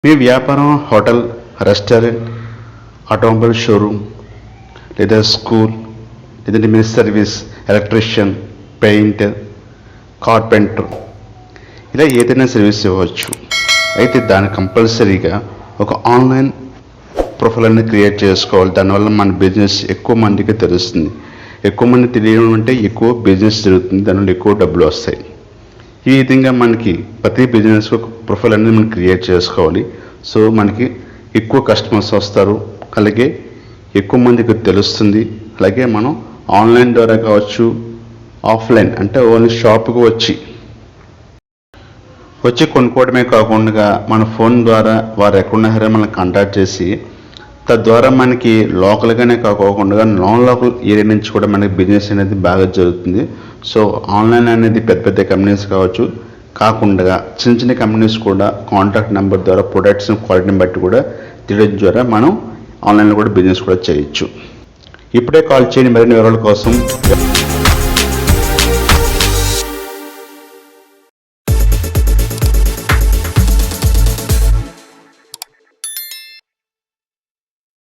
మీ వ్యాపారం hotel, restaurant, automobile showroom లేదా school, లేదంటే మీ సర్వీస్, ఎలక్ట్రీషియన్, పెయింటర్, కార్పెంటర్, ఇలా ఏదైనా సర్వీస్ ఇవ్వచ్చు. అయితే దాన్ని కంపల్సరీగా ఒక ఆన్లైన్ ప్రొఫైల్ అనేది క్రియేట్ చేసుకోవాలి. దానివల్ల మన బిజినెస్ ఎక్కువ మందికి తెలుస్తుంది. ఎక్కువ మంది తెలియడం అంటే ఎక్కువ బిజినెస్ జరుగుతుంది, దానివల్ల ఎక్కువ డబ్బులు వస్తాయి. ఈ విధంగా మనకి ప్రతి బిజినెస్ ఒక ప్రొఫైల్ అనేది మనం క్రియేట్ చేసుకోవాలి. సో మనకి ఎక్కువ కస్టమర్స్ వస్తారు, అలాగే ఎక్కువ మందికి తెలుస్తుంది. అలాగే మనం ఆన్లైన్ ద్వారా కావచ్చు, ఆఫ్లైన్ అంటే ఓన్లీ షాప్కి వచ్చి కొనుక్కోవడమే కాకుండా మన ఫోన్ ద్వారా వారు ఎక్కడున్నారో మనల్ని కాంటాక్ట్ చేసి తద్వారా మనకి లోకల్గానే కాకోకుండా నాన్ లోకల్ ఏరియా నుంచి కూడా మనకి బిజినెస్ అనేది బాగా జరుగుతుంది. సో ఆన్లైన్ అనేది పెద్ద పెద్ద కంపెనీస్ కాకుండా చిన్న చిన్న కంపెనీస్ కూడా కాంటాక్ట్ నెంబర్ ద్వారా ప్రొడక్ట్స్ క్వాలిటీని బట్టి కూడా తెలియడం ద్వారా మనం ఆన్లైన్లో కూడా బిజినెస్ కూడా చేయొచ్చు. ఇప్పుడే కాల్ చేయండి మరిన్ని వివరాల కోసం.